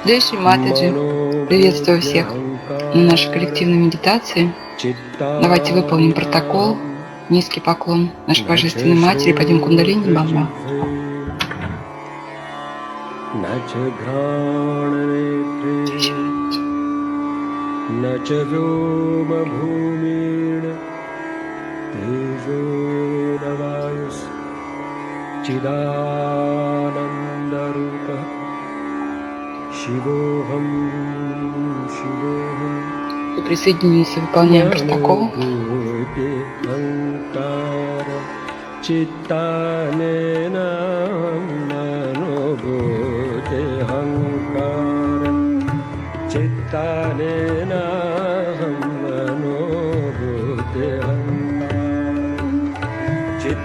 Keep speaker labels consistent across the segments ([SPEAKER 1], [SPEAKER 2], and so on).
[SPEAKER 1] Джай Шри Матаджи, приветствую всех на нашей коллективной медитации. Давайте выполним протокол. Низкий поклон нашей Божественной Матери, пойдем кундалини Бамба. И присоединись, выполняем протокол.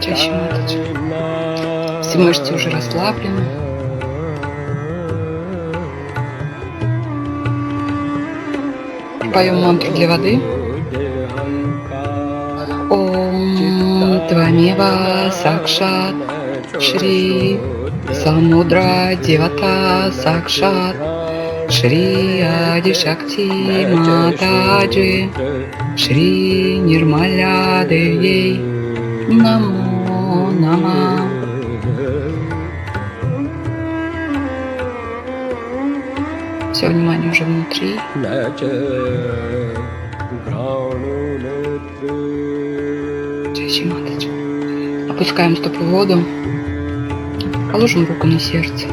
[SPEAKER 1] Чаще Матаджи. Все мышцы уже расслаблены. Поем мантру для воды. Ом Твамева Сакшат Шри Самудра Девата Сакшат Шри Ади Шакти Матаджи Шри Нирмаля Девьей Намо Нама. Все внимание уже внутри. Чаще Матаджи. Опускаем стопы в воду. Положим руку на сердце.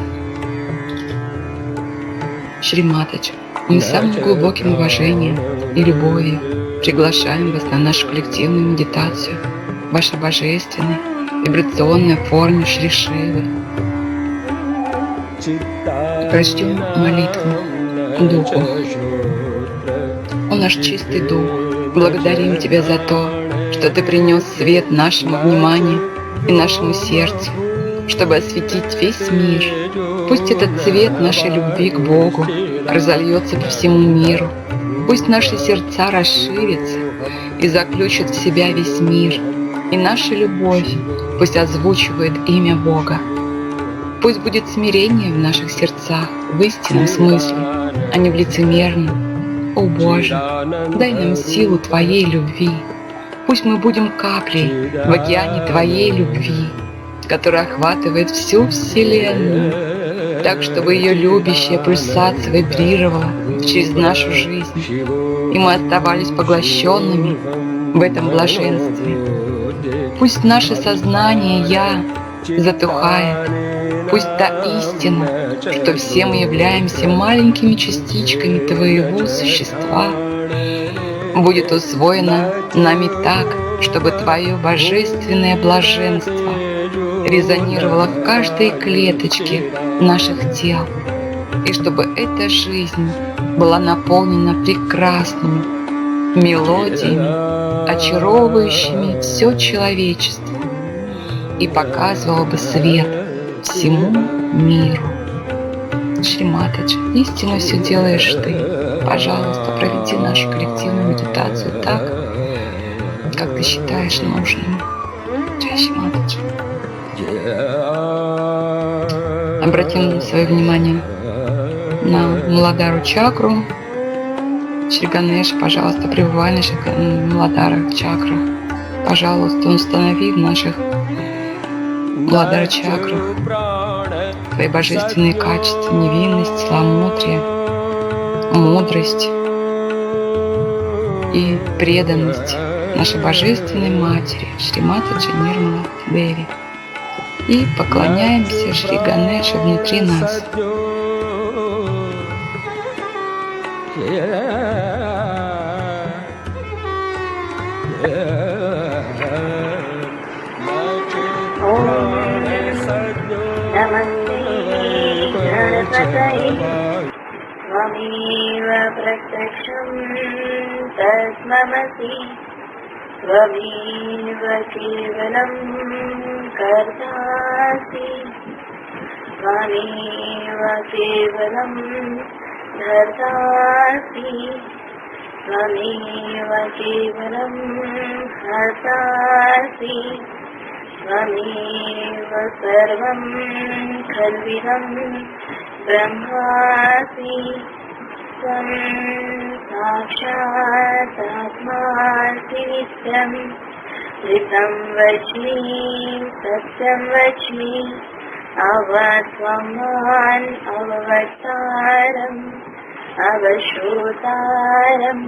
[SPEAKER 1] Шри Матаджи, мы с самым глубоким уважением и любовью приглашаем вас на нашу коллективную медитацию в вашей божественной вибрационной форме Шри Шивы. Прочтем молитву Духу. О наш чистый Дух, благодарим Тебя за то, что Ты принес свет нашему вниманию и нашему сердцу, чтобы осветить весь мир. Пусть этот цвет нашей любви к Богу разольется по всему миру. Пусть наши сердца расширятся и заключат в себя весь мир. И наша любовь пусть озвучивает имя Бога. Пусть будет смирение в наших сердцах в истинном смысле, а не в лицемерном. О Боже, дай нам силу Твоей любви. Пусть мы будем каплей в океане Твоей любви, которая охватывает всю Вселенную, так, чтобы ее любящая пульсация вибрировала через нашу жизнь, и мы оставались поглощенными в этом блаженстве. Пусть наше сознание «Я» затухает, пусть та истина, что все мы являемся маленькими частичками Твоего существа, будет усвоена нами так, чтобы Твое божественное блаженство резонировало в каждой клеточке наших тел, и чтобы эта жизнь была наполнена прекрасными мелодиями, очаровывающими все человечество, и показывала бы свет всему миру. Шри Матаджи, истину все делаешь Ты. Пожалуйста, проведи нашу коллективную медитацию так, как Ты считаешь нужным. Джай Шри Матаджи. Обратим свое внимание на Муладхару чакру. Шри Ганеш, пожалуйста, пребывай в наших Муладхара чакрах. Пожалуйста, установи в наших Муладхара чакрах Твои божественные качества, невинность, целомудрие, мудрость и преданность нашей Божественной Матери Шри Матаджи Нирмала Деви. И поклоняемся Шри Ганеше внутри нас.
[SPEAKER 2] त्वमेव प्रत्यक्षं तस्ममसि त्वमेव केवलं कर्तासि त्वमेव केवलं धर्तासि त्वमेव केवलं हर्तासि त्वमेव सर्वं खल्विदं ब्रह्मासि त्वं साक्षादात्मासि नित्यम् ऋतं वच्मि सत्यं वच्मि अवत्वमान् अववक्तारम् अवश्रोतारम्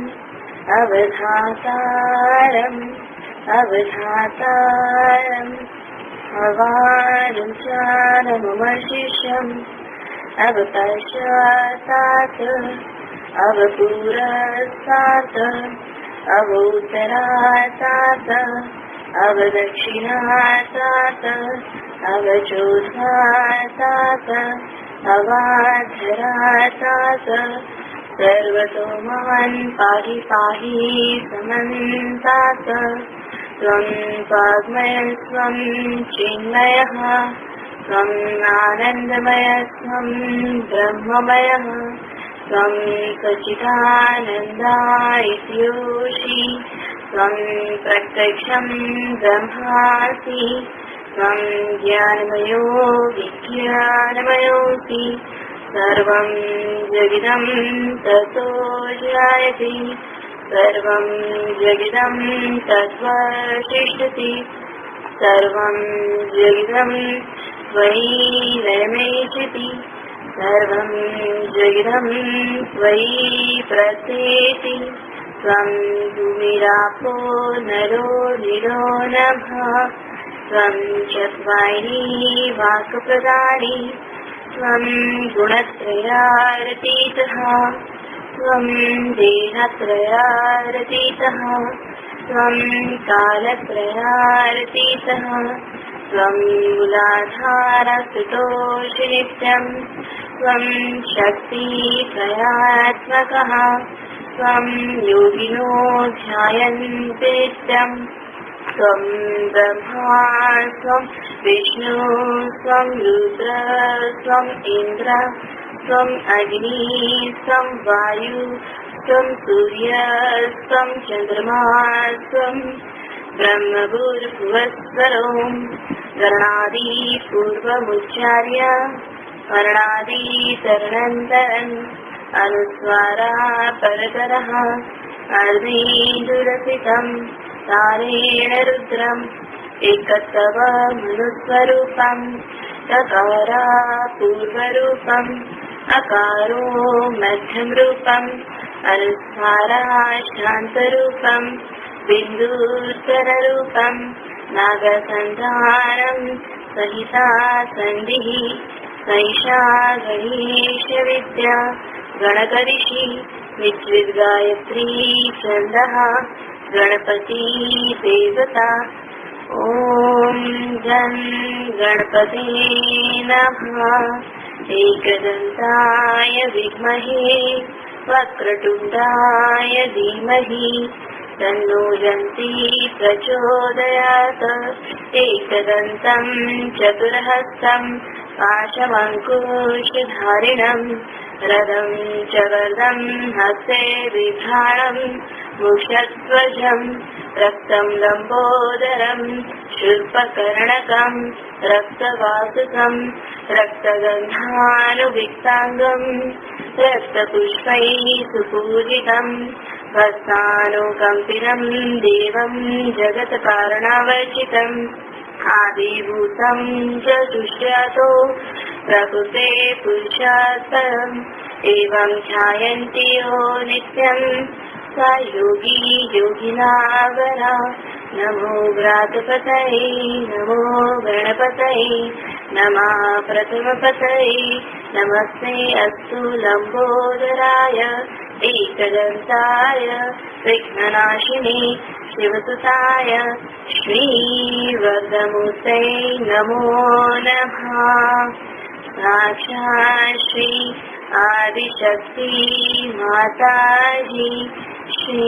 [SPEAKER 2] अवधातारम् अवधातारम् अवानुचारमशिष्यम् अवपश्चातात् अवपुरस्तात् अवोत्तरातात् अवदक्षिणातात् अवचोधातात् अवाधरातात् सर्वतो मान् पाहि पाहि समन्तात् त्वं वाग्मयः त्वं चिन्मयः त्वं आनन्दमयः त्वं ब्रह्ममयः त्वं सच्चिदानन्दा इत्योषि त्वं प्रत्यक्षं ब्रह्मासि त्वं ज्ञानमयो विज्ञानमयोऽसि सर्वं जगिदं ततो जायते सर्वं जगिदं तद्वशिष्यति सर्वं जगिदं त्वयि लयमेष्यति सर्वं जगिदं त्वयि प्रसेति त्वं भूमिरापो नरो निरो नभः त्वं चत्वारि वाक्प्रदानि त्वं गुणत्रयारतीतः त्वं देहत्रयारतीतः त्वं कालत्रयारतीतः त्वं मूलाधारस्तुतोषि नित्यं त्वं शक्तित्रयात्मकः त्वं योगिनो ध्यायन्ते नित्यम् त्वं ब्रह्मा त्वं विष्णु त्वं रुद्र त्वं इन्द्र त्वं अग्नि त्वं वायु त्वं सूर्य त्वं चन्द्रमा त्वं ब्रह्मभूर्भुवस्वरों गणादि पूर्वमुच्चार्य वर्णादितरणन्तरन् अनुस्वारा परतरः अर्धेन्दुरसितं तारेण रुद्रम् एकस्तव मनुस्वरूपम् तकारा पूर्वरूपम् अकारो मध्यम रूपम् अनुस्वारा शान्तरूपम् बिन्दुस्तररूपम् नागसन्धानम् सहिता सन्धिः सैषा गणेशविद्या गणकरिषि विद्गायत्री छन्दः गणपति देवता ॐ गं गणपते नमः एकदन्ताय विद्महे वक्रतुण्डाय धीमहि तन्नो दन्ती प्रचोदयात् एकदन्तं चतुर्हस्तं पाशमङ्कुशधारिणं रदं च वरदं हस्ते बिभ्राणं मुषध्वजं रक्तं लम्बोदरं शूर्पकर्णकं रक्तवासुकं रक्तगन्धानुविक्ताङ्गं रक्तपुष्पैः सुपूजितं भक्तानुकम्पिनं देवं जगत्कारणवर्जितम् आदिभूतं च सुष्ठुतो प्रकृते पुरुषात्तरम् एवं ध्यायन्ति यो नित्यं स योगी योगिनावरा नमो व्रातपतये नमो गणपतये नमः प्रथमपतये नमस्ते अस्तु लम्बोदराय एकदन्ताय विघ्ननाशिने शिवसुताय श्रीवरदमूर्तये नमो नमः साक्षात् श्री आदिशक्ति माताजी श्री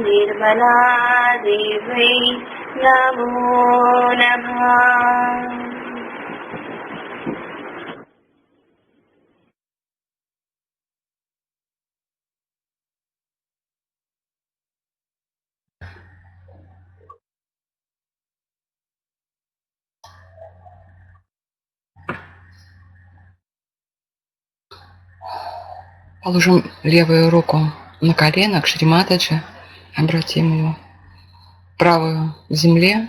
[SPEAKER 2] निर्मला देवी नमो नमः।
[SPEAKER 1] Положим левую руку на колено к Шри Матаджи, обратим ее правую к земле,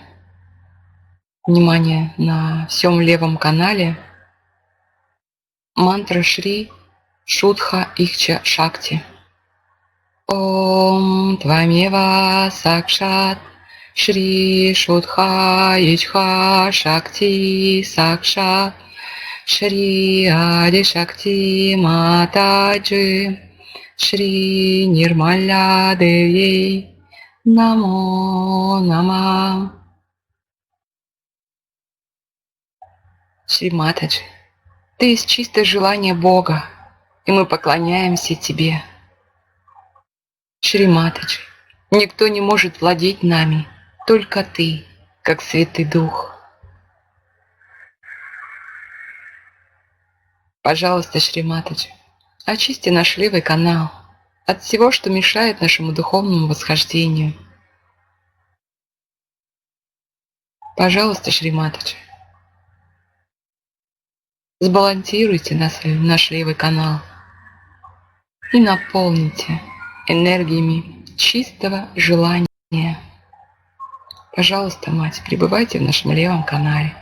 [SPEAKER 1] внимание на всем левом канале, мантра Шри Шудха Ихча Шакти. Ом Твамева Сакшат Шри Шудха Ичха Шакти Сакшат Шри Ади Шакти Матаджи Шри Нирмаля Девьей Намо Нама. Шри Матаджи, ты есть чистое желание Бога, и мы поклоняемся тебе. Шри Матаджи, никто не может владеть нами, только ты, как Святый Дух. Пожалуйста, Шри Матаджи, очисти наш левый канал от всего, что мешает нашему духовному восхождению. Пожалуйста, Шри Матаджи, сбалансируйте наш левый канал и наполните энергиями чистого желания. Пожалуйста, Мать, пребывайте в нашем левом канале.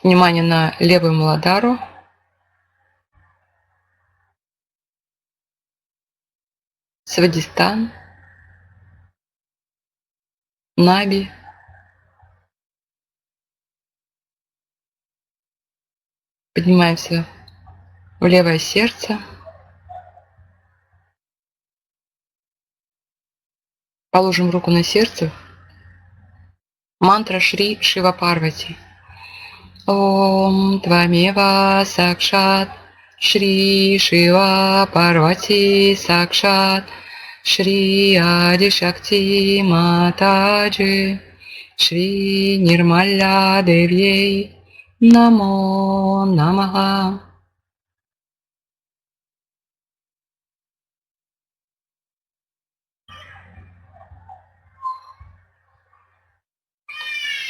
[SPEAKER 1] Внимание на левую Муладхару. Свадистан. Наби. Поднимаемся в левое сердце. Положим руку на сердце. Мантра Шри Шива Парвати. Ом Твамева Сакшат Шри Шива Парвати Сакшат Шри Ади Шакти Матаджи Шри Нирмаля Девьей Намо Намаха.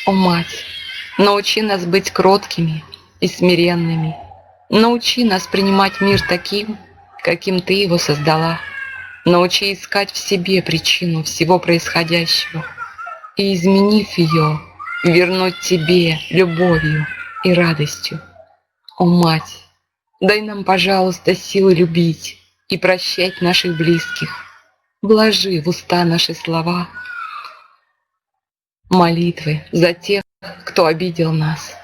[SPEAKER 1] О, Мать, научи нас быть кроткими и смиренными. Научи нас принимать мир таким, каким Ты его создала. Научи искать в себе причину всего происходящего и, изменив ее, вернуть Тебе любовью и радостью. О, Мать, дай нам, пожалуйста, силы любить и прощать наших близких. Вложи в уста наши слова молитвы за тех, кто обидел нас,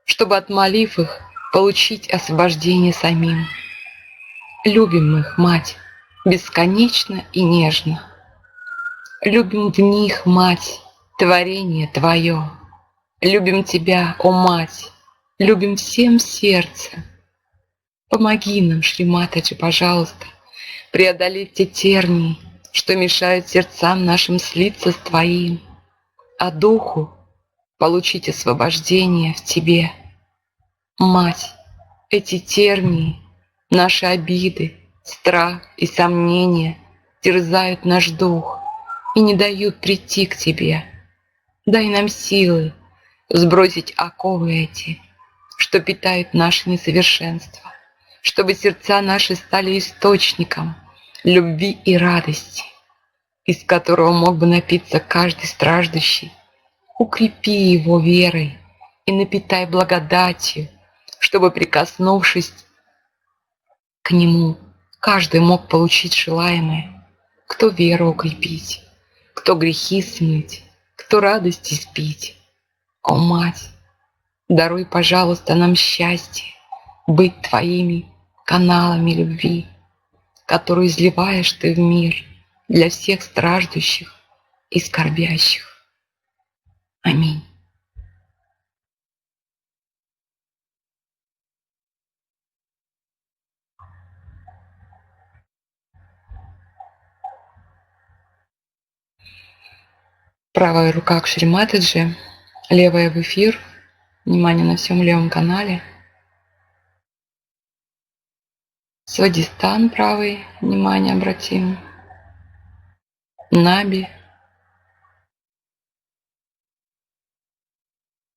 [SPEAKER 1] чтобы, отмолив их, получить освобождение самим. Любим их, Мать, бесконечно и нежно. Любим в них, Мать, творение Твое. Любим Тебя, о Мать, любим всем сердцем. Помоги нам, Шри Матаджи, пожалуйста, преодолеть те тернии, что мешают сердцам нашим слиться с Твоим, а духу получить освобождение в Тебе. Мать, эти тернии, наши обиды, страх и сомнения терзают наш дух и не дают прийти к Тебе. Дай нам силы сбросить оковы эти, что питают наше несовершенство, чтобы сердца наши стали источником любви и радости, из которого мог бы напиться каждый страждущий. Укрепи его верой и напитай благодатью, чтобы, прикоснувшись к нему, каждый мог получить желаемое. Кто веру укрепить, кто грехи смыть, кто радость испить. О, Мать, даруй, пожалуйста, нам счастье быть Твоими каналами любви, которую изливаешь Ты в мир для всех страждущих и скорбящих. Аминь. Правая рука к Шри Матаджи, левая в эфир. Внимание на всем левом канале. Свадистан правый, внимание обратим. Наби.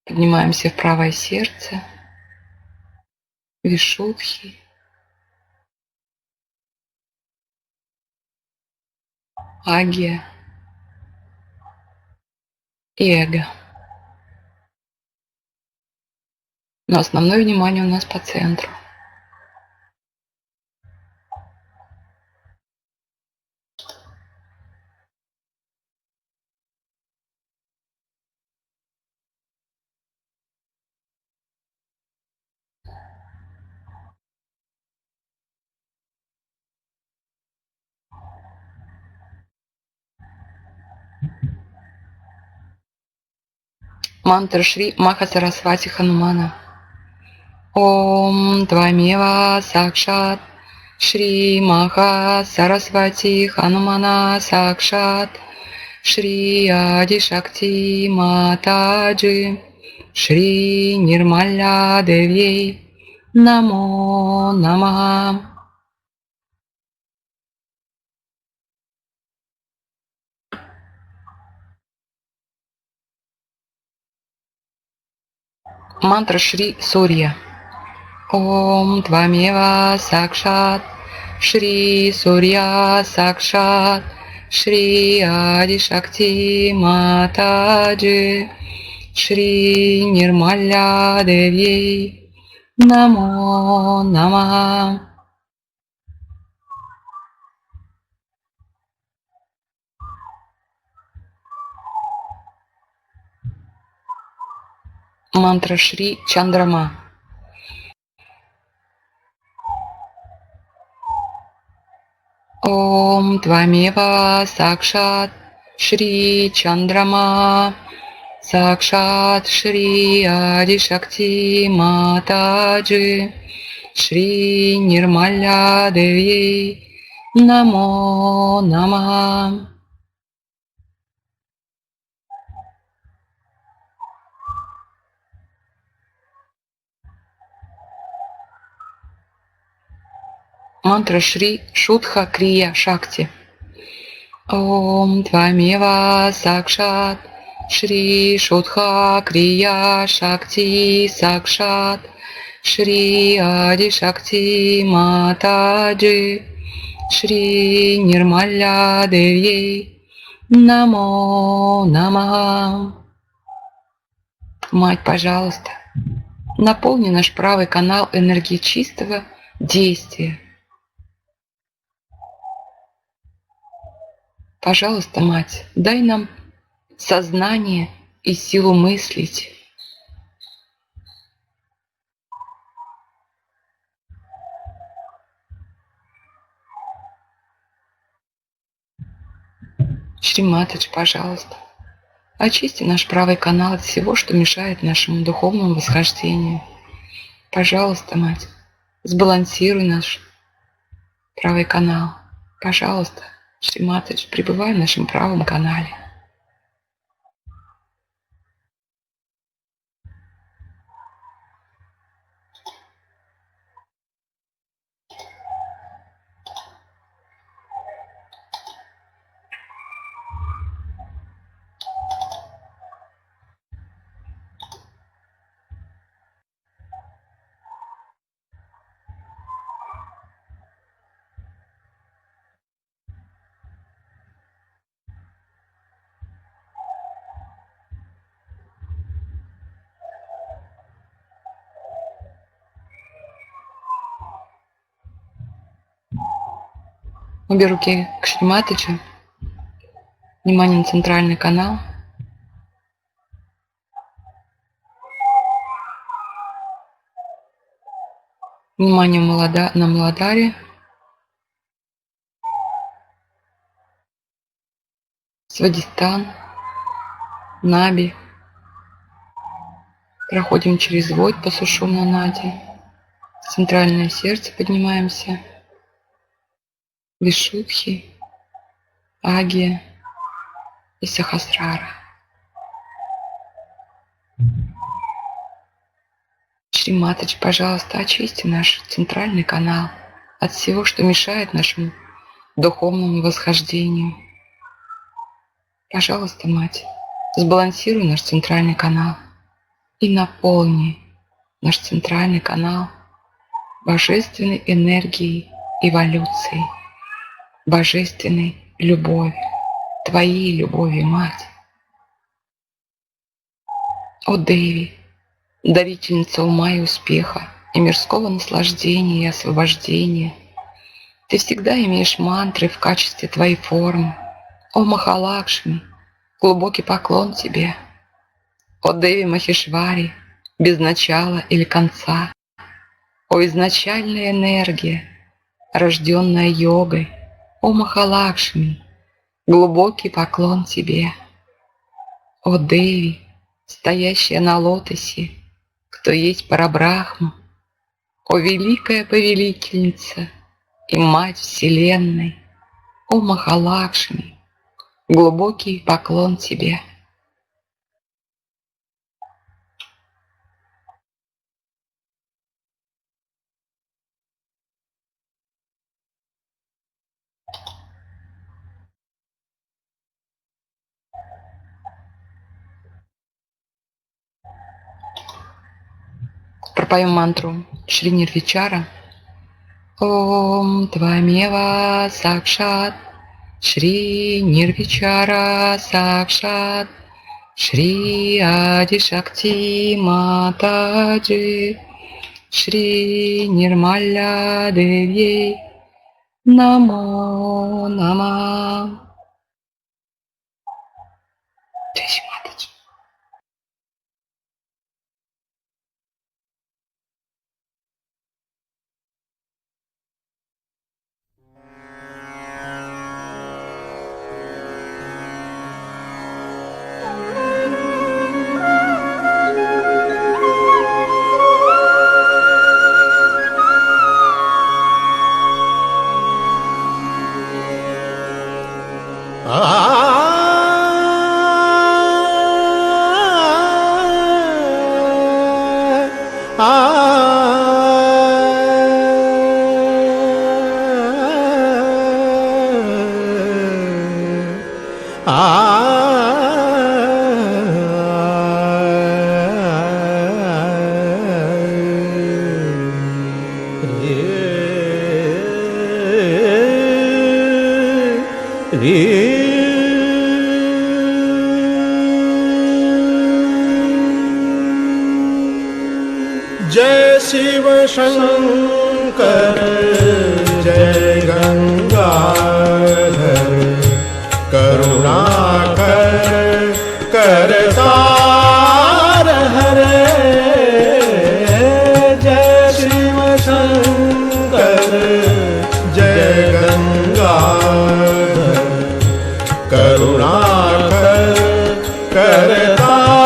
[SPEAKER 1] Поднимаемся в правое сердце. Вишудхи. Агия. И эго. Но основное внимание у нас по центру. Мантра Шри Маха Сарасвати Ханумана. Ом Твамева Сакшат Шри Маха Сарасвати Ханумана Сакшат Шри Ади Шакти Матаджи Шри Нирмаля Девьей Намо Намаха. Мантра Шри Сурья. Ом Твамева Сакшат Шри Сурья Сакшат Шри Ади Шакти Матаджи Шри Нирмаля Девьей Намо Намаха. Мантра Шри Чандрама. Ом Твамева Сакшат Шри Чандрама Сакшат Шри Ади Шакти Матаджи Шри Нирмаля Девьей Намо Намаха. Мантра Шри Шудха Крия Шакти. Ом Твамева Сакшат Шри Шудха Крия Шакти Сакшат Шри Ади Шакти Матаджи Шри Нирмаля Девьей Намо Намаха. Мать, пожалуйста, наполни наш правый канал энергией чистого действия. Пожалуйста, Мать, дай нам сознание и силу мыслить. Шри Матадж, пожалуйста, очисти наш правый канал от всего, что мешает нашему духовному восхождению. Пожалуйста, Мать, сбалансируй наш правый канал. Пожалуйста, Шри Матадж, пребывай в нашем правом канале. Обе руки к Шри Матаджи. Внимание на центральный канал. Внимание на Младаре. Свадистан. Наби. Проходим через Вод по Сушумна Нади. В центральное сердце поднимаемся. Вишудхи, Агия и Сахасрара. Шри Матаджи, пожалуйста, очисти наш центральный канал от всего, что мешает нашему духовному восхождению. Пожалуйста, Мать, сбалансируй наш центральный канал и наполни наш центральный канал божественной энергией эволюции, божественной любовью, Твоей любовью, Мать. О Деви, дарительница ума и успеха, и мирского наслаждения и освобождения, Ты всегда имеешь мантры в качестве Твоей формы. О Махалакшми, глубокий поклон Тебе. О Деви Махешвари, без начала или конца. О изначальная энергия, рожденная йогой. О Махалакшми, глубокий поклон Тебе. О Деви, стоящая на лотосе, кто есть Парабрахма. О великая повелительница и Мать Вселенной. О Махалакшми, глубокий поклон Тебе. Пропоем мантру Шри Нирвичара. Ом Твамева Сакшат Шри Нирвичара Сакшат Шри Ади-Шакти Матаджи Шри Нирмаля Девьей Намо Нама. Джай Матаджи.
[SPEAKER 3] जय शिव शंकर जय गंगाधर करुणाकर करतार हरे। जय शिव शंकर जय गंगाधर करुणाकर करतार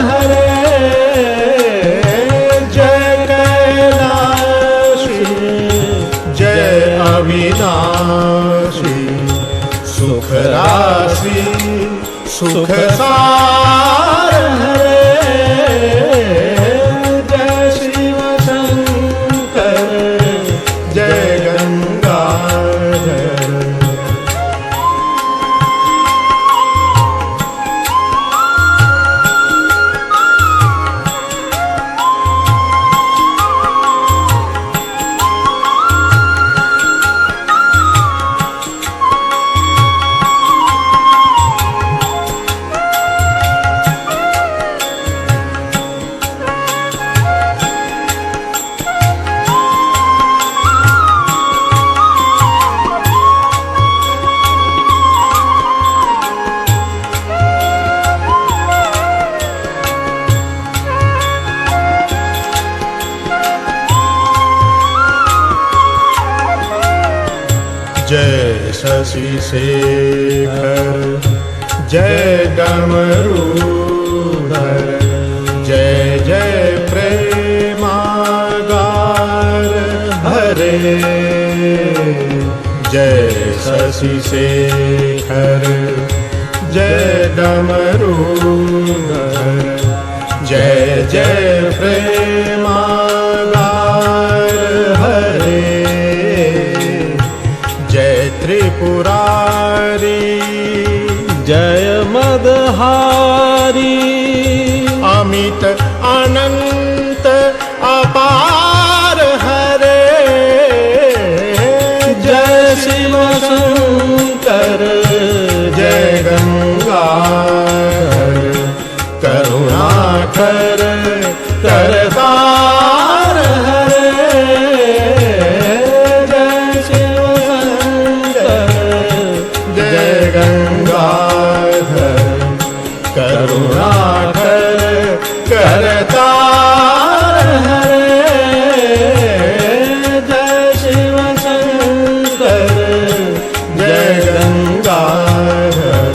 [SPEAKER 3] हरे। जय कैलाशी जय अविनाशी सुख राशि सुख सार हरे। जय शिव शंकर जय गंगाधर। जय शशि शेखर जय डमरूधर जय जय प्रेमागार हरे। जय शशि शेखर जय डमरूधर जय जय प्रेम जय त्रिपुरारी,
[SPEAKER 4] जय मदहारी,
[SPEAKER 3] अमित अनंत अपार हरे,
[SPEAKER 4] जय शिव शंकर,
[SPEAKER 3] जय गंगाधर, करुणाकर करतार हरे,
[SPEAKER 4] जय शिव शंकर,
[SPEAKER 3] जय गंगाधर, करुणाकर करतार हरे,
[SPEAKER 4] जय शिव शंकर,
[SPEAKER 3] जय गंगाधर।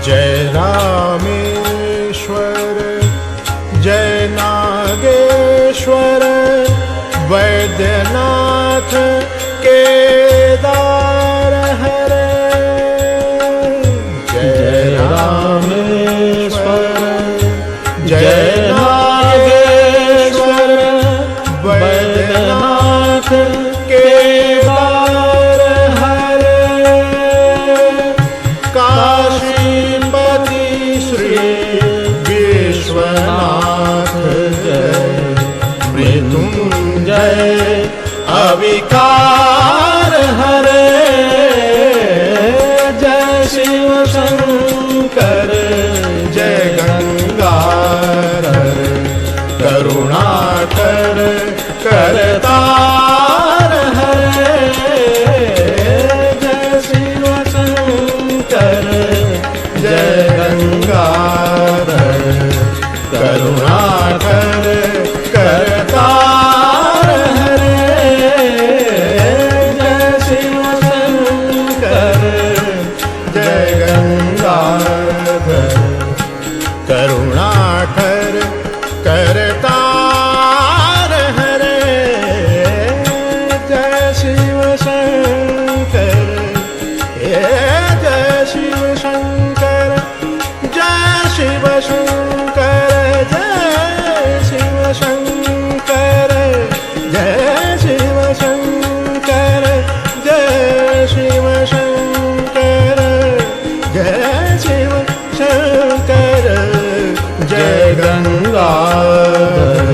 [SPEAKER 3] जय रामेश्वर, जय नागेश्वर, वैद्यनाथ केदार हरे, जय रामेश्वर, जय नागेश्वर, वैद्यनाथ केदार हरे, काशीपति श्री विश्वनाथ जय, मृत्युंजय अविकार हरे,
[SPEAKER 4] जय शिव शंकर,
[SPEAKER 3] जय गंगाधर, करुणाकर करतार हरे,
[SPEAKER 4] जय शिव शंकर,
[SPEAKER 3] जय गंगाधर, करुणाकर करतार हरे,
[SPEAKER 4] जय शिव शंकर,
[SPEAKER 3] जय गंगाधर, करुणाकर करतार हरे, जय शिव शंकर, जय शिव शंकर, जय शिव शंकर, जय शिव शंकर, जय शिव शंकर, जय शिव शंकर, जय शिव शंकर, जय गंगाधर,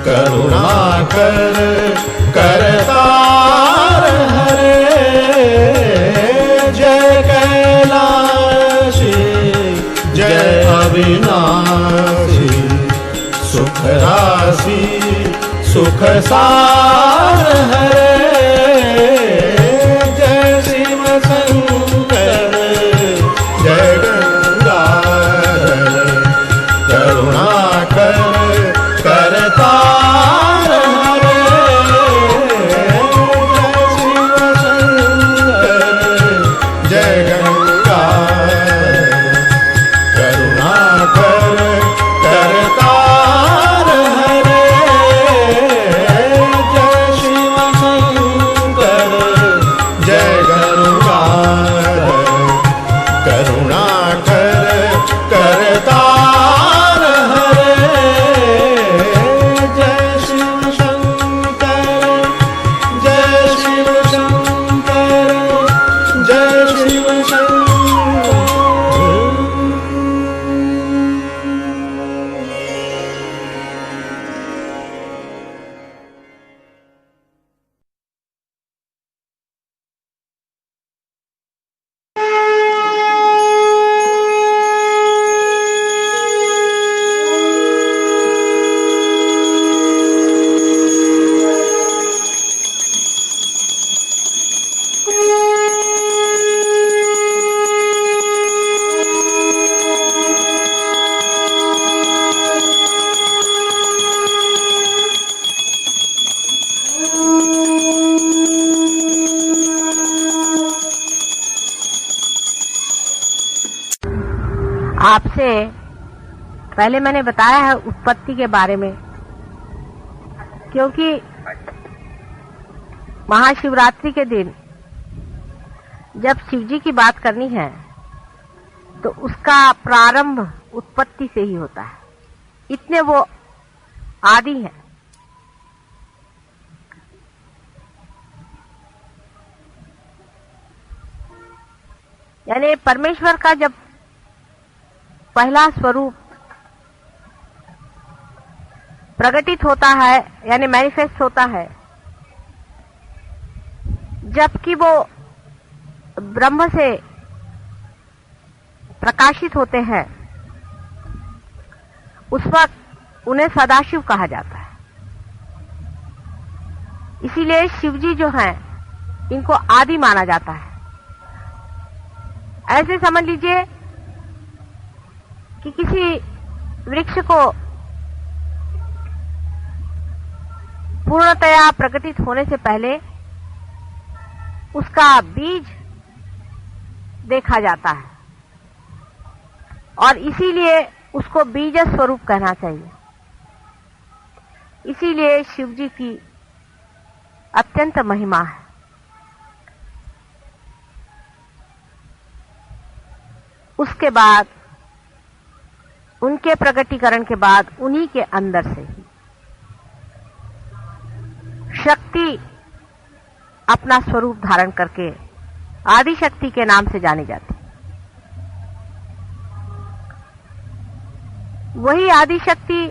[SPEAKER 3] करुणाकर करतार हरे, जय कैलाशी, जय अविनाशी, सुख राशि सुख सार हरे, जय शिव शंकर, जय गंगाधर, करुणाकर करतार हरे, जय शिव शंकर, जय गंगाधर, करुणाकर करतार हरे, जय शिव शंकर, जय गंगाधर, करुणाकर करतार हरे, जय शिव शंकर, जय शिव शंकर, जय शिव शंकर,
[SPEAKER 5] आपसे पहले मैंने बताया है उत्पत्ति के बारे में, क्योंकि महाशिवरात्रि के दिन जब शिव जी की बात करनी है तो उसका प्रारंभ उत्पत्ति से ही होता है, इतने वो आदि है। यानी परमेश्वर का जब पहला स्वरूप प्रकटित होता है, यानी मैनिफेस्ट होता है, जबकि वो ब्रह्म से प्रकाशित होते हैं, उस वक्त उन्हें सदाशिव कहा जाता है। इसीलिए शिव जी जो हैं, इनको आदि माना जाता है। ऐसे समझ लीजिए कि किसी वृक्ष को पूर्णतया प्रकटित होने से पहले उसका बीज देखा जाता है, और इसीलिए उसको बीज स्वरूप कहना चाहिए। इसीलिए शिव जी की अत्यंत महिमा है। उसके बाद, उनके प्रकटीकरण के बाद, उन्हीं के अंदर से ही शक्ति अपना स्वरूप धारण करके आदि शक्ति के नाम से जानी जाती। वही आदि शक्ति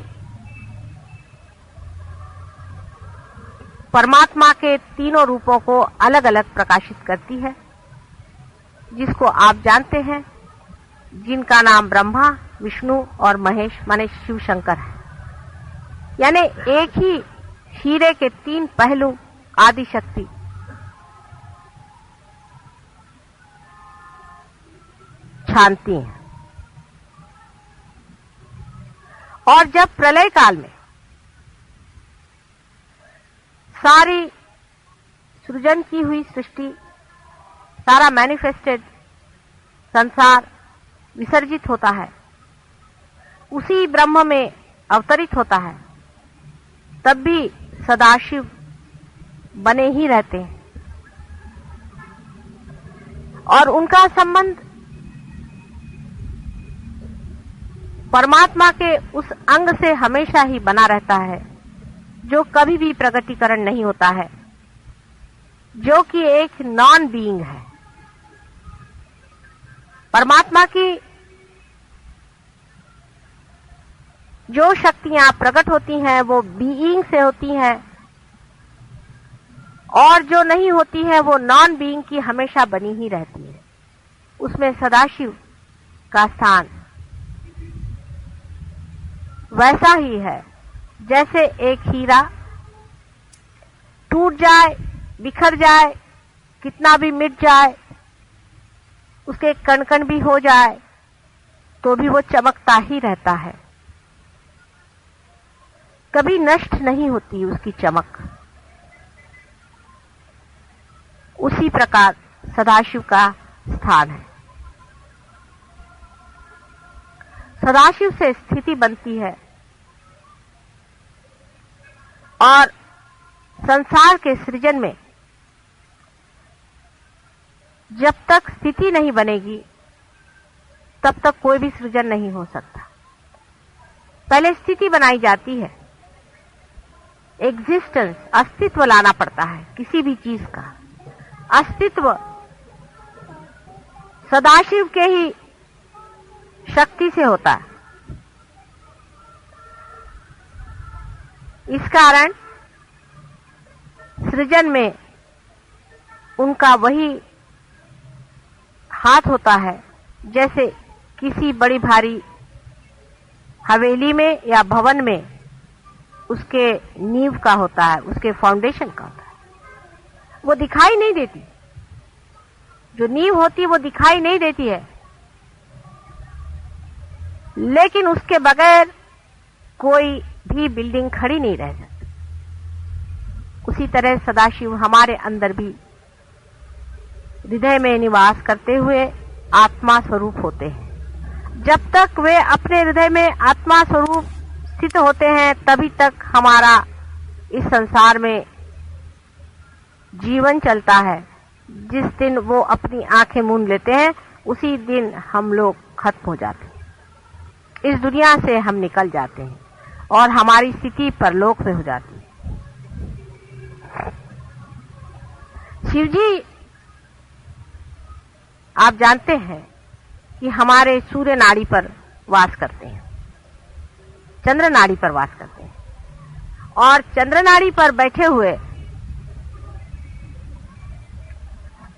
[SPEAKER 5] परमात्मा के तीनों रूपों को अलग अलग प्रकाशित करती है, जिसको आप जानते हैं, जिनका नाम ब्रह्मा, विष्णु और महेश माने शिव शंकर है। यानी एक ही हीरे के तीन पहलू आदि शक्ति छानती हैं। और जब प्रलय काल में सारी सृजन की हुई सृष्टि, सारा मैनिफेस्टेड संसार विसर्जित होता है, उसी ब्रह्म में अवतरित होता है, तब भी सदाशिव बने ही रहते हैं। और उनका संबंध परमात्मा के उस अंग से हमेशा ही बना रहता है, जो कभी भी प्रकटीकरण नहीं होता है, जो कि एक नॉन बीइंग है। परमात्मा की जो शक्तियां प्रकट होती हैं वो बीइंग से होती हैं, और जो नहीं होती है वो नॉन बीइंग की हमेशा बनी ही रहती है। उसमें सदाशिव का स्थान वैसा ही है जैसे एक हीरा टूट जाए, बिखर जाए, कितना भी मिट जाए, उसके कण कण भी हो जाए, तो भी वो चमकता ही रहता है, कभी नष्ट नहीं होती उसकी चमक। उसी प्रकार सदाशिव का स्थान है। सदाशिव से स्थिति बनती है, और संसार के सृजन में जब तक स्थिति नहीं बनेगी तब तक कोई भी सृजन नहीं हो सकता। पहले स्थिति बनाई जाती है, एग्जिस्टेंस, अस्तित्व लाना पड़ता है किसी भी चीज का। अस्तित्व सदाशिव के ही शक्ति से होता है। इस कारण सृजन में उनका वही हाथ होता है, जैसे किसी बड़ी भारी हवेली में या भवन में उसके नींव का होता है, उसके फाउंडेशन का होता है। वो दिखाई नहीं देती, जो नींव होती है वो दिखाई नहीं देती है, लेकिन उसके बगैर कोई भी बिल्डिंग खड़ी नहीं रह सकती। उसी तरह सदाशिव हमारे अंदर भी हृदय में निवास करते हुए आत्मा स्वरूप होते हैं। जब तक वे अपने हृदय में आत्मा स्वरूप स्थित होते हैं तभी तक हमारा इस संसार में जीवन चलता है। जिस दिन वो अपनी आंखें मूंद लेते हैं उसी दिन हम लोग खत्म हो जाते हैं, इस दुनिया से हम निकल जाते हैं और हमारी स्थिति परलोक में हो जाती है। शिव जी, आप जानते हैं कि हमारे सूर्य नाड़ी पर वास करते हैं, चंद्र नाड़ी पर वास करते हैं, और चंद्र नाड़ी पर बैठे हुए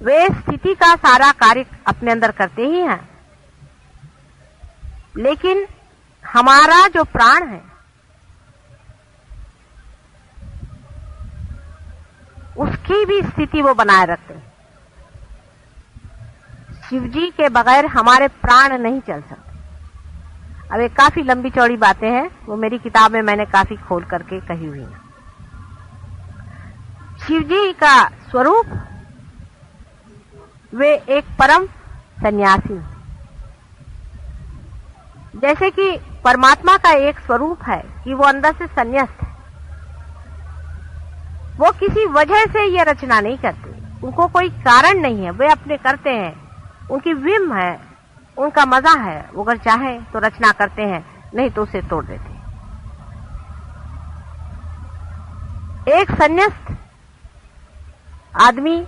[SPEAKER 5] वे स्थिति का सारा कार्य अपने अंदर करते ही हैं, लेकिन हमारा जो प्राण है उसकी भी स्थिति वो बनाए रखते हैं। शिव जी के बगैर हमारे प्राण नहीं चल सकते। अब ये काफी लंबी चौड़ी बातें हैं, वो मेरी किताब में मैंने काफी खोल करके कही हुई है। शिव जी का स्वरूप, वे एक परम सन्यासी, जैसे कि परमात्मा का एक स्वरूप है कि वो अंदर से संन्यास्त है। वो किसी वजह से ये रचना नहीं करते, उनको कोई कारण नहीं है, वे अपने करते हैं, उनकी विम है, उनका मजा है। वो अगर चाहे तो रचना करते हैं, नहीं तो उसे तोड़ देते हैं। एक संन्यास्त आदमी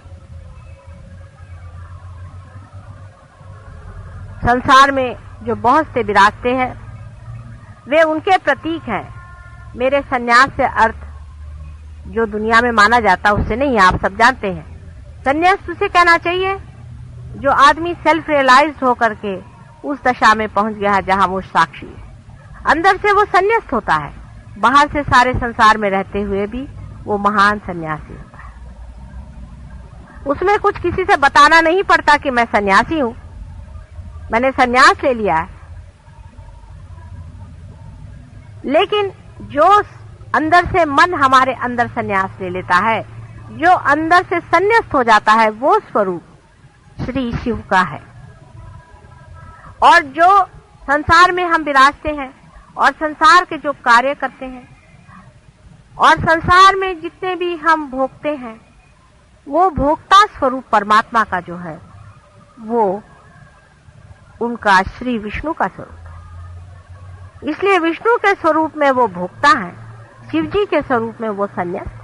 [SPEAKER 5] संसार में जो बहुत से विराजते हैं, वे उनके प्रतीक हैं। मेरे संन्यास से अर्थ जो दुनिया में माना जाता उससे नहीं है, आप सब जानते हैं। संन्यास उसे कहना चाहिए जो आदमी सेल्फ रियलाइज्ड होकर के उस दशा में पहुंच गया है जहां वो साक्षी है। अंदर से वो संन्यास्त होता है, बाहर से सारे संसार में रहते हुए भी वो महान सन्यासी होता है। उसमें कुछ किसी से बताना नहीं पड़ता कि मैं सन्यासी हूं, मैंने सन्यास ले लिया है। लेकिन जो अंदर से मन हमारे अंदर सन्यास ले लेता है, जो अंदर से संन्यास्त हो जाता है, वो स्वरूप श्री शिव का है। और जो संसार में हम विराजते हैं और संसार के जो कार्य करते हैं और संसार में जितने भी हम भोगते हैं, वो भोक्ता स्वरूप परमात्मा का जो है वो उनका श्री विष्णु का स्वरूप है। इसलिए विष्णु के स्वरूप में वो भोक्ता है, शिव जी के स्वरूप में वो संन्यास है,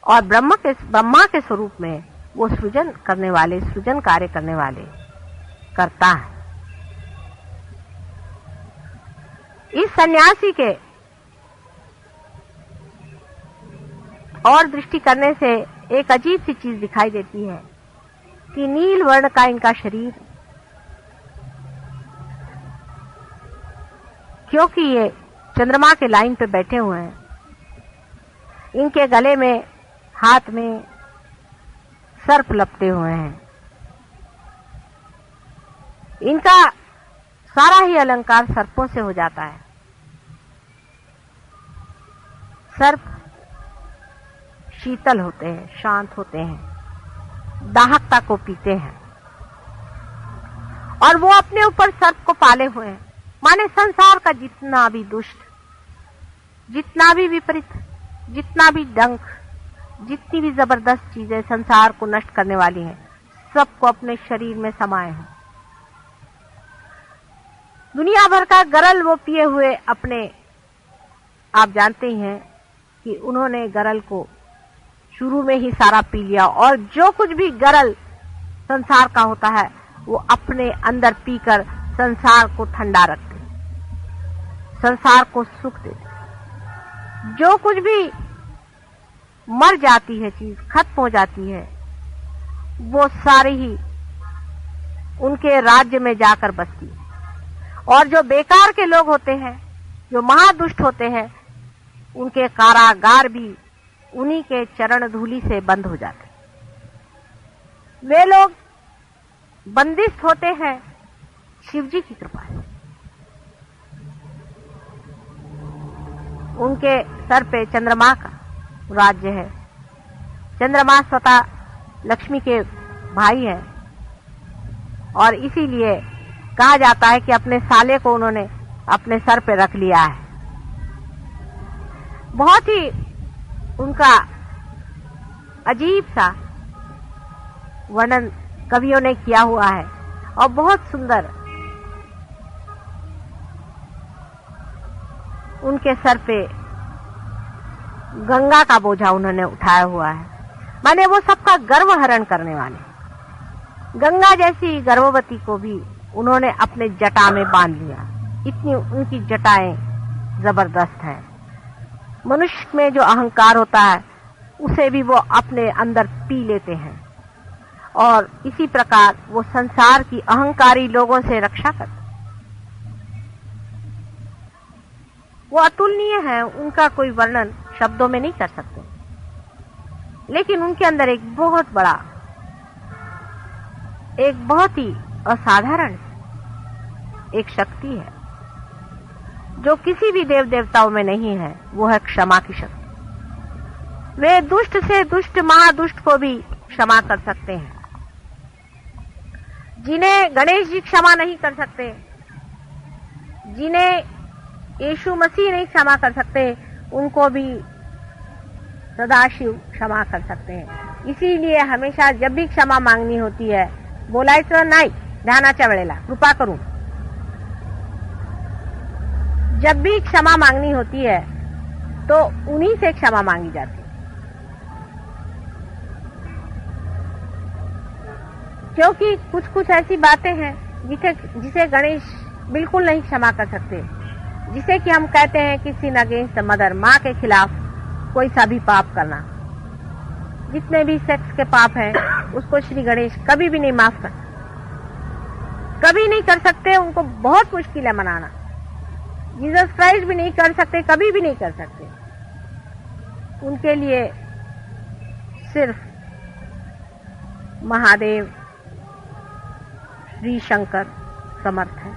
[SPEAKER 5] और ब्रह्मा के स्वरूप में वो सृजन करने वाले, सृजन कार्य करने वाले करता है। इस सन्यासी के और दृष्टि करने से एक अजीब सी चीज दिखाई देती है कि नील वर्ण का इनका शरीर, क्योंकि ये चंद्रमा के लाइन पे बैठे हुए हैं, इनके गले में, हाथ में सर्प लपटे हुए हैं। इनका सारा ही अलंकार सर्पों से हो जाता है। सर्प शीतल होते हैं, शांत होते हैं, दाहकता को पीते हैं, और वो अपने ऊपर सर्प को पाले हुए हैं। माने संसार का जितना भी दुष्ट, जितना भी विपरीत, जितना भी डंक, जितनी भी जबरदस्त चीजें संसार को नष्ट करने वाली हैं, सबको अपने शरीर में समाये हैं। दुनिया भर का गरल वो पिए हुए अपने, आप जानते ही हैं कि उन्होंने गरल को शुरू में ही सारा पी लिया, और जो कुछ भी गरल संसार का होता है वो अपने अंदर पीकर संसार को ठंडा रखते, संसार को सुख देते। जो कुछ भी मर जाती है चीज, खत्म हो जाती है, वो सारी ही उनके राज्य में जाकर बसती है। और जो बेकार के लोग होते हैं, जो महादुष्ट होते हैं, उनके कारागार भी उन्हीं के चरण धूलि से बंद हो जाते। वे लोग बंदिश होते हैं शिव जी की कृपा से। उनके सर पे चंद्रमा का राज्य है। चंद्रमा स्वतः लक्ष्मी के भाई है, और इसीलिए कहा जाता है कि अपने साले को उन्होंने अपने सर पे रख लिया है। बहुत ही उनका अजीब सा वर्णन कवियों ने किया हुआ है और बहुत सुंदर उनके सर पे गंगा का बोझा उन्होंने उठाया हुआ है। माने वो सबका गर्व हरण करने वाले। गंगा जैसी गर्भवती को भी उन्होंने अपने जटा में बांध लिया। इतनी उनकी जटाएं जबरदस्त हैं। मनुष्य में जो अहंकार होता है उसे भी वो अपने अंदर पी लेते हैं और इसी प्रकार वो संसार की अहंकारी लोगों से रक्षा करते। वो अतुलनीय है, उनका कोई वर्णन शब्दों में नहीं कर सकते, लेकिन उनके अंदर एक बहुत बड़ा, एक बहुत ही असाधारण एक शक्ति है जो किसी भी देव देवताओं में नहीं है। वो है क्षमा की शक्ति। वे दुष्ट से दुष्ट महादुष्ट को भी क्षमा कर सकते हैं। जिन्हें गणेश जी क्षमा नहीं कर सकते, जिन्हें यीशु मसीह नहीं क्षमा कर सकते, उनको भी सदाशिव क्षमा कर सकते हैं। इसीलिए हमेशा जब भी क्षमा मांगनी होती है बोलायचं नाही ध्यानाच्या वेळेला कृपा करून। जब भी क्षमा मांगनी होती है तो उन्हीं से क्षमा मांगी जाती है, क्योंकि कुछ कुछ ऐसी बातें हैं जिसे गणेश बिल्कुल नहीं क्षमा कर सकते। जिसे कि हम कहते हैं कि सिन अगेंस्ट द मदर, माँ के खिलाफ कोई सा भी पाप करना। जितने भी सेक्स के पाप हैं उसको श्री गणेश कभी भी नहीं माफ कर, कभी नहीं कर सकते। उनको बहुत मुश्किल है मनाना। जीसस क्राइस्ट भी नहीं कर सकते, कभी भी नहीं कर सकते। उनके लिए सिर्फ महादेव श्री शंकर समर्थ है।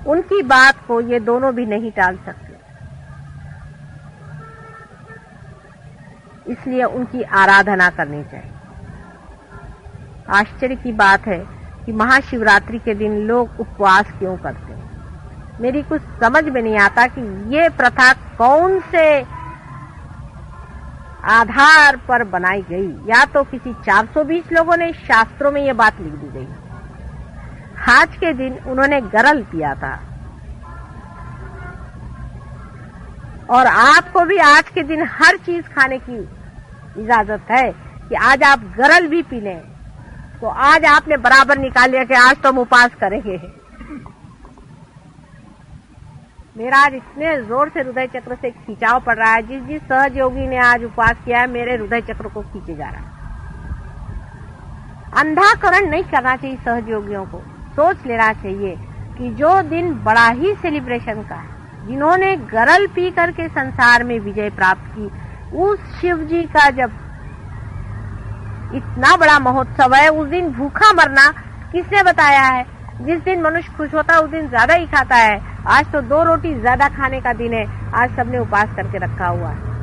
[SPEAKER 5] उनकी बात को ये दोनों भी नहीं टाल सकते। इसलिए उनकी आराधना करनी चाहिए। आश्चर्य की बात है कि महाशिवरात्रि के दिन लोग उपवास क्यों करते हैं। मेरी कुछ समझ में नहीं आता कि ये प्रथा कौन से आधार पर बनाई गई। या तो किसी 420 लोगों ने शास्त्रों में ये बात लिख दी गई। आज के दिन उन्होंने गरल पिया था और आपको भी आज के दिन हर चीज खाने की इजाजत है कि आज आप गरल भी पी लें। तो आज आपने बराबर निकाल लिया कि आज तो हम उपवास करेंगे। मेरा आज इतने जोर से हृदय चक्र से खिंचाव पड़ रहा है। जिस सहज योगी ने आज उपवास किया है मेरे हृदय चक्र को खींचे जा रहा है। अंधाकरण नहीं करना चाहिए सहज योगियों को। सोच लेना चाहिए कि जो दिन बड़ा ही सेलिब्रेशन का है, जिन्होंने गरल पी करके संसार में विजय प्राप्त की, उस शिव जी का जब इतना बड़ा महोत्सव है, उस दिन भूखा मरना किसने बताया है। जिस दिन मनुष्य खुश होता है उस दिन ज्यादा ही खाता है। आज तो 2 रोटी ज्यादा खाने का दिन है। आज सबने उपवास करके रखा हुआ है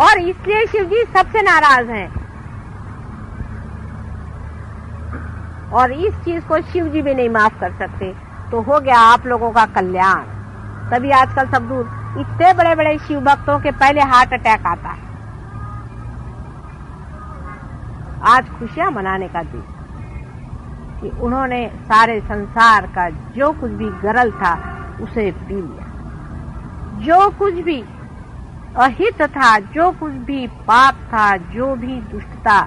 [SPEAKER 5] और इसलिए शिव जी सबसे नाराज हैं। और इस चीज को शिव जी भी नहीं माफ कर सकते। तो हो गया आप लोगों का कल्याण। तभी आजकल सब दूर इतने बड़े बड़े शिव भक्तों के पहले हार्ट अटैक आता है। आज खुशियां मनाने का दिन कि उन्होंने सारे संसार का जो कुछ भी गरल था उसे पी लिया। जो कुछ भी अहित था, जो कुछ भी पाप था, जो भी दुष्टता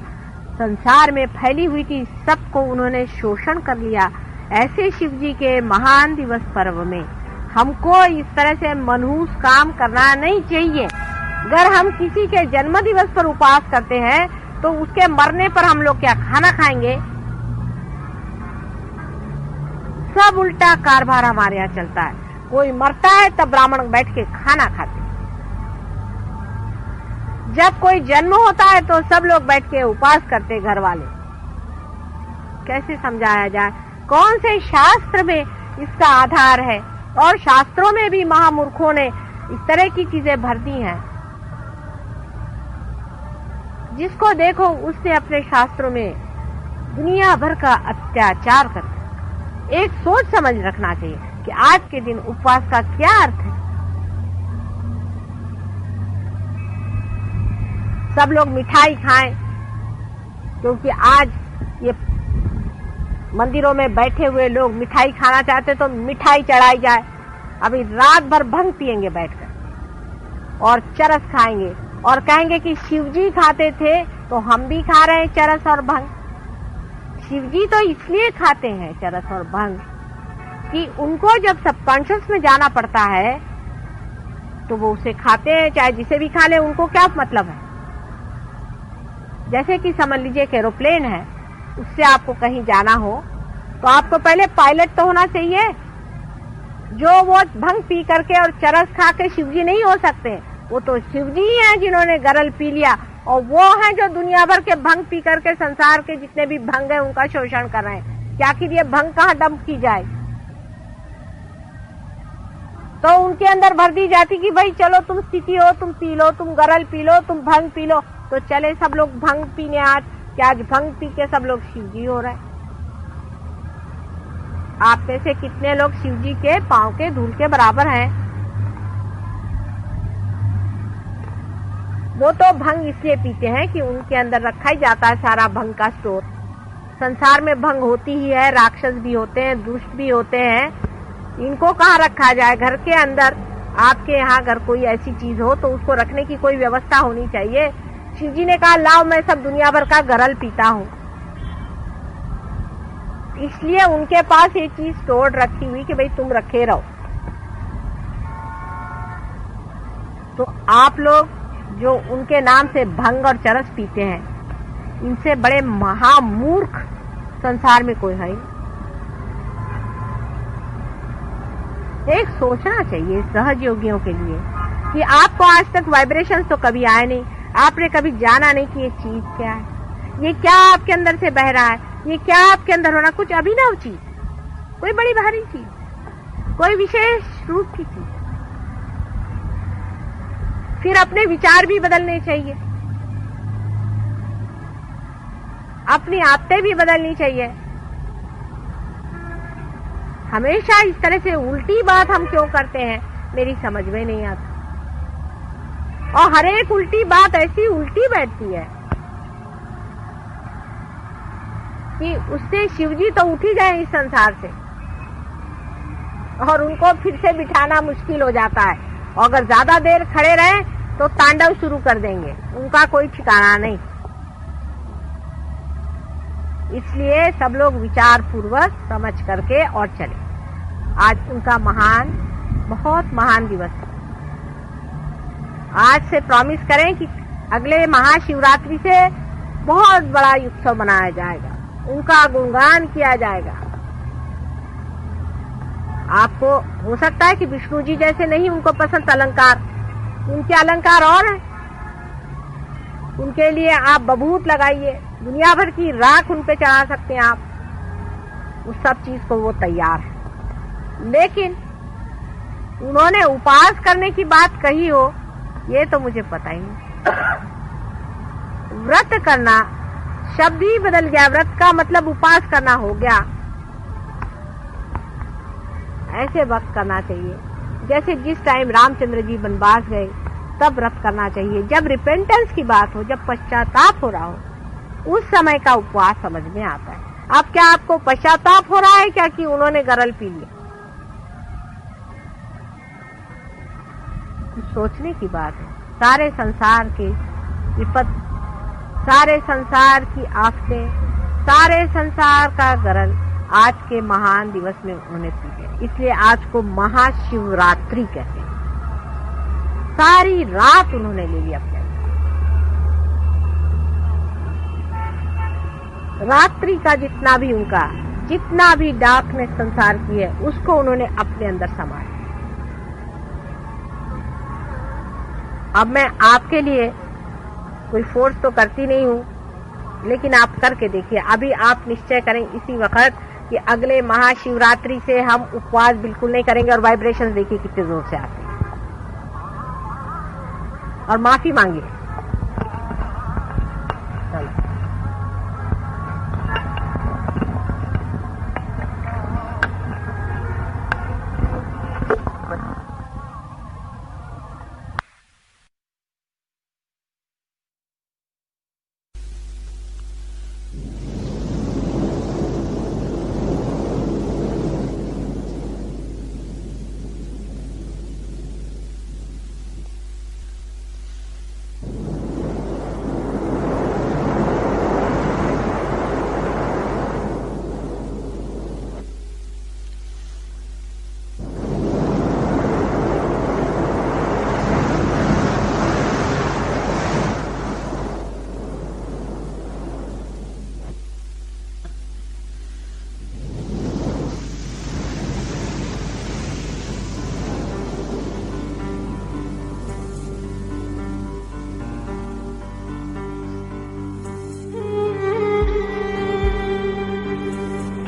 [SPEAKER 5] संसार में फैली हुई थी, सबको उन्होंने शोषण कर लिया। ऐसे शिव जी के महान दिवस पर्व में हमको इस तरह से मनहूस काम करना नहीं चाहिए। अगर हम किसी के जन्म दिवस पर उपवास करते हैं तो उसके मरने पर हम लोग क्या खाना खाएंगे? सब उल्टा कारभार हमारे यहाँ चलता है। कोई मरता है तब ब्राह्मण बैठ के खाना खाते। जब कोई जन्म होता है तो सब लोग बैठ के उपवास करते घर वाले। कैसे समझाया जाए? कौन से शास्त्र में इसका आधार है? और शास्त्रों में भी महामूर्खों ने इस तरह की चीजें भर दी हैं। जिसको देखो उसने अपने शास्त्रों में दुनिया भर का अत्याचार करते। एक सोच समझ रखना चाहिए कि आज के दिन उपवास का क्या अर्थ है। सब लोग मिठाई खाएं, क्योंकि आज ये मंदिरों में बैठे हुए लोग मिठाई खाना चाहते तो मिठाई चढ़ाई जाए। अभी रात भर भंग पिएंगे बैठकर और चरस खाएंगे और कहेंगे कि शिवजी खाते थे तो हम भी खा रहे हैं चरस और भंग। शिवजी तो इसलिए खाते हैं चरस और भंग कि उनको जब सबकॉन्शियस में जाना पड़ता है तो वो उसे खाते हैं, चाहे जिसे भी खा ले, उनको क्या मतलब है। जैसे कि समझ लीजिए कि एरोप्लेन है, उससे आपको कहीं जाना हो तो आपको पहले पायलट तो होना चाहिए। जो वो भंग पी करके और चरस खा के शिवजी नहीं हो सकते, वो तो शिवजी ही हैं जिन्होंने गरल पी लिया, और वो हैं जो दुनिया भर के भंग पी करके संसार के जितने भी भंग है उनका शोषण कर रहे हैं। क्या कि ये भंग कहाँ डंप की जाए, तो उनके अंदर भर दी जाती कि भाई चलो तुम स्थिति हो, तुम पी लो, तुम गरल पी लो, तुम भंग पी लो, तो चले सब लोग भंग पीने आज। क्या आज भंग पी के सब लोग शिवजी हो रहे हैं? आप में से कितने लोग शिवजी के पांव के धूल के बराबर हैं? वो तो भंग इसलिए पीते हैं कि उनके अंदर रखा ही जाता है सारा भंग का स्टोर। संसार में भंग होती ही है, राक्षस भी होते हैं, दुष्ट भी होते हैं, इनको कहाँ रखा जाए? घर के अंदर आपके यहाँ अगर कोई ऐसी चीज हो तो उसको रखने की कोई व्यवस्था होनी चाहिए। शिवजी ने कहा लाओ मैं सब दुनिया भर का गरल पीता हूँ, इसलिए उनके पास ये चीज स्टोर रखी हुई कि भाई तुम रखे रहो। तो आप लोग जो उनके नाम से भंग और चरस पीते हैं, इनसे बड़े महामूर्ख संसार में कोई है ही। एक सोचना चाहिए सहज योगियों के लिए कि आपको आज तक वाइब्रेशंस तो कभी आए नहीं, आपने कभी जाना नहीं कि ये चीज क्या है, ये क्या आपके अंदर से बह रहा है, ये क्या आपके अंदर होना, कुछ अभिनव चीज, कोई बड़ी भारी चीज, कोई विशेष रूप की चीज। फिर अपने विचार भी बदलने चाहिए, अपनी आदतें भी बदलनी चाहिए। हमेशा इस तरह से उल्टी बात हम क्यों करते हैं मेरी समझ में नहीं आता, और हर एक उल्टी बात ऐसी उल्टी बैठती है कि उससे शिवजी तो उठ ही गए इस संसार से, और उनको फिर से बिठाना मुश्किल हो जाता है, और अगर ज्यादा देर खड़े रहे तो तांडव शुरू कर देंगे, उनका कोई ठिकाना नहीं। इसलिए सब लोग विचार पूर्वक समझ करके और चले। आज उनका महान, बहुत महान दिवस है। आज से प्रॉमिस करें कि अगले महाशिवरात्रि से बहुत बड़ा उत्सव मनाया जाएगा, उनका गुणगान किया जाएगा। आपको हो सकता है कि विष्णु जी जैसे नहीं उनको पसंद अलंकार, उनके अलंकार और हैं, उनके लिए आप बबूत लगाइए, दुनिया भर की राख उन पे चढ़ा सकते हैं आप, उस सब चीज को वो तैयार है। लेकिन उन्होंने उपवास करने की बात कही हो ये तो मुझे पता ही नहीं। व्रत करना शब्द ही बदल गया, व्रत का मतलब उपवास करना हो गया। ऐसे वक्त करना चाहिए जैसे जिस टाइम रामचंद्र जी वनवास गए तब व्रत करना चाहिए। जब रिपेंटेंस की बात हो, जब पश्चाताप हो रहा हो, उस समय का उपवास समझ में आता है। अब क्या आपको पश्चाताप हो रहा है क्या कि उन्होंने गरल पी लिया? सोचने की बात है। सारे संसार के विपद, सारे संसार की आफतें, सारे संसार का गरल आज के महान दिवस में उन्होंने पी लिया, इसलिए आज को महाशिवरात्रि कहते हैं। सारी रात उन्होंने ले लिया अपने रात्रि का जितना भी उनका, जितना भी डार्कनेस संसार की है उसको उन्होंने अपने अंदर समाया। अब मैं आपके लिए कोई फोर्स तो करती नहीं हूँ, लेकिन आप करके देखिए। अभी आप निश्चय करें इसी वक्त कि अगले महाशिवरात्रि से हम उपवास बिल्कुल नहीं करेंगे, और वाइब्रेशंस देखिए कितने जोर से आते हैं। और माफी मांगिए। चलो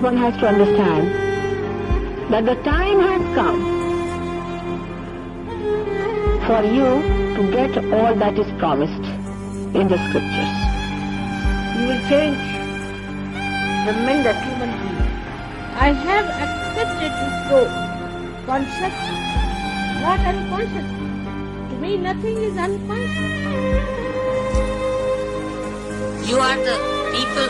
[SPEAKER 6] one has to understand that the time has come for you to get all that is promised in the scriptures.
[SPEAKER 5] You will change the tremendous human being. I have accepted this role consciously, not unconsciously. To me, nothing is unconscious.
[SPEAKER 7] You are the people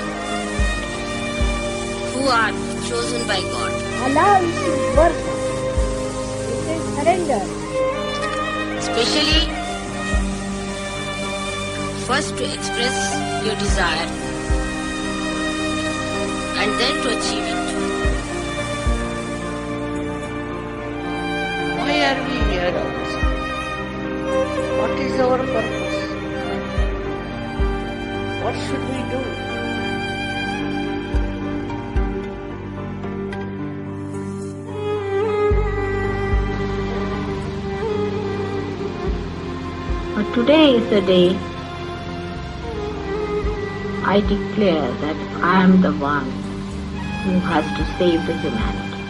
[SPEAKER 7] who are chosen by God.
[SPEAKER 5] Allah is His work. It is surrender.
[SPEAKER 7] Especially first to express your desire and then to achieve it.
[SPEAKER 5] Why are we here also? What is our purpose? What should we do?
[SPEAKER 6] But today is the day I declare that I am the one who has to save the humanity.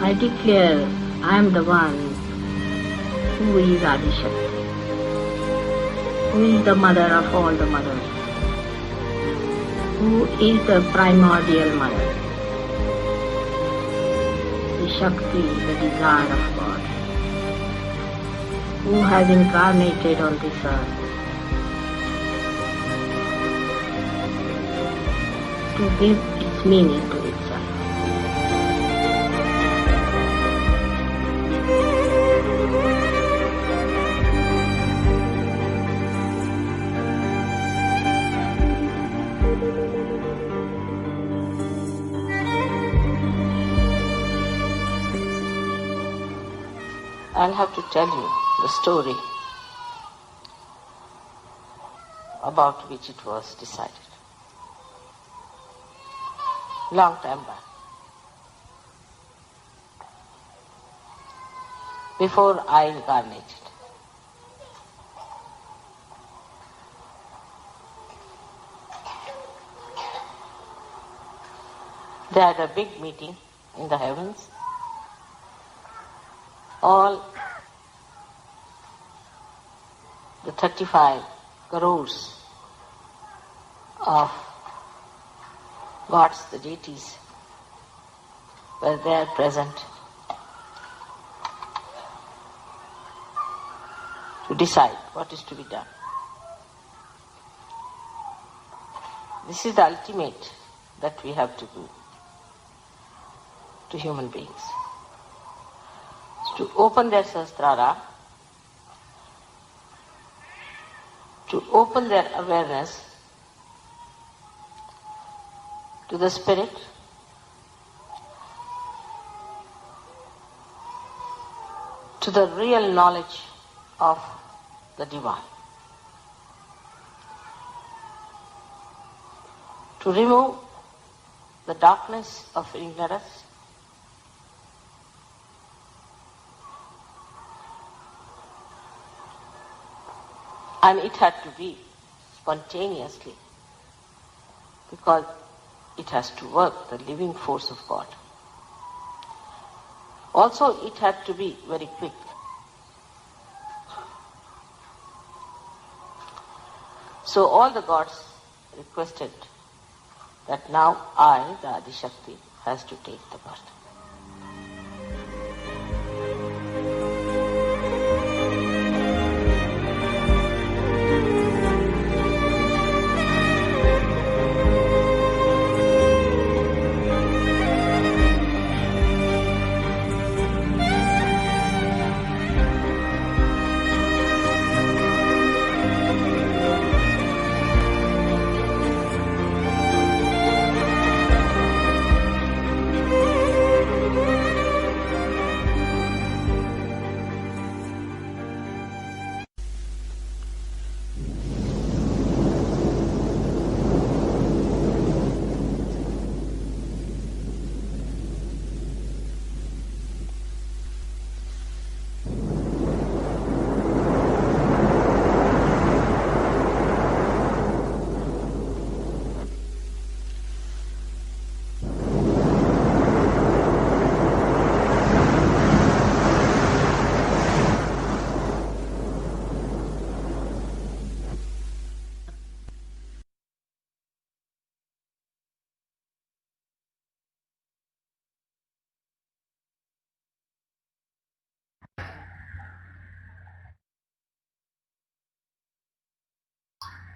[SPEAKER 6] I declare I am the one who is Adi Shakti, who is the mother of all the mothers, who is the primordial mother, the Shakti, the desire of God, who has incarnated on this earth to give its meaning to itself.
[SPEAKER 7] I'll have to tell you the story about which it was decided. Long time back. Before I incarnated. They had a big meeting in the heavens. All the 35 crores of gods, the deities, were there present to decide what is to be done. This is the ultimate that we have to do to human beings. To open their sahasrara, to open their awareness to the spirit, to the real knowledge of the divine, to remove the darkness of ignorance, and it had to be spontaneously because it has to work, the living force of God. Also, it had to be very quick. So all the gods requested that now I, the Adi Shakti, has to take the birth.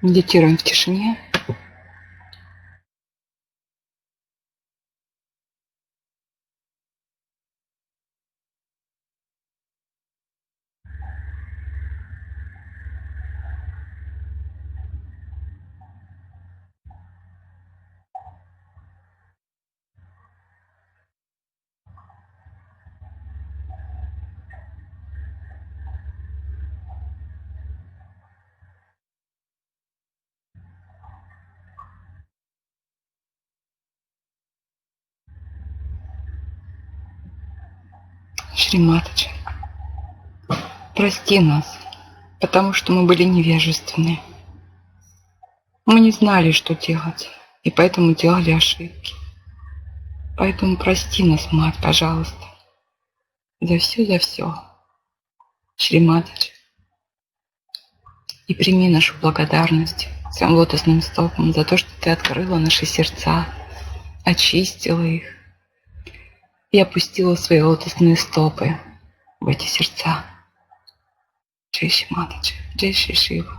[SPEAKER 1] Медитируем в тишине. Шри Матаджи, прости нас, потому что мы были невежественны. Мы не знали, что делать, и поэтому делали ошибки. Поэтому прости нас, Мать, пожалуйста, за все, Шри Матаджи. И прими нашу благодарность своим лотосным стопам за то, что ты открыла наши сердца, очистила их и опустила свои лотосные стопы в эти сердца. Джай Шри Матаджи, Джай Шри Шива.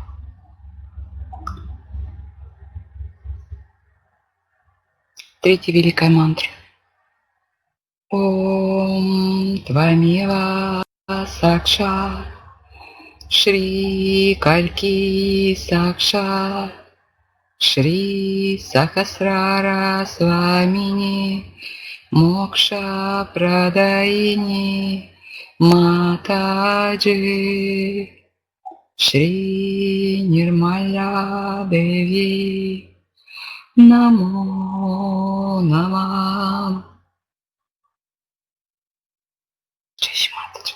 [SPEAKER 1] Третья великая мантра. Ом Твамева Сакша Шри Кальки Сакша Шри Сахасрара Свамини Мокша Прадаини Матаджи Шри Нирмала Деви Намо Намам. Джай Шри Матаджи.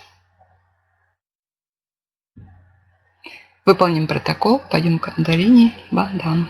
[SPEAKER 1] Выполним протокол, пойдем к долине Бадан.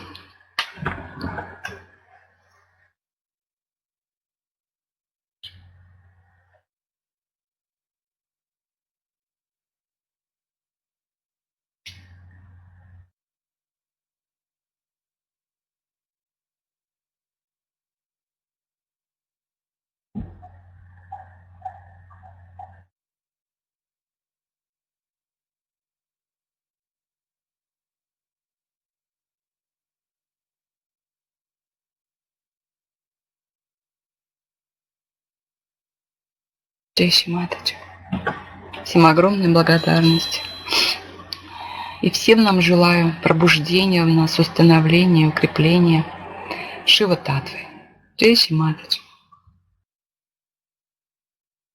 [SPEAKER 1] Джай Шри Матаджи. Всем огромная благодарность. И всем нам желаю пробуждения в нас, установления, укрепления Шива Татвы. Джай Шри Матаджи.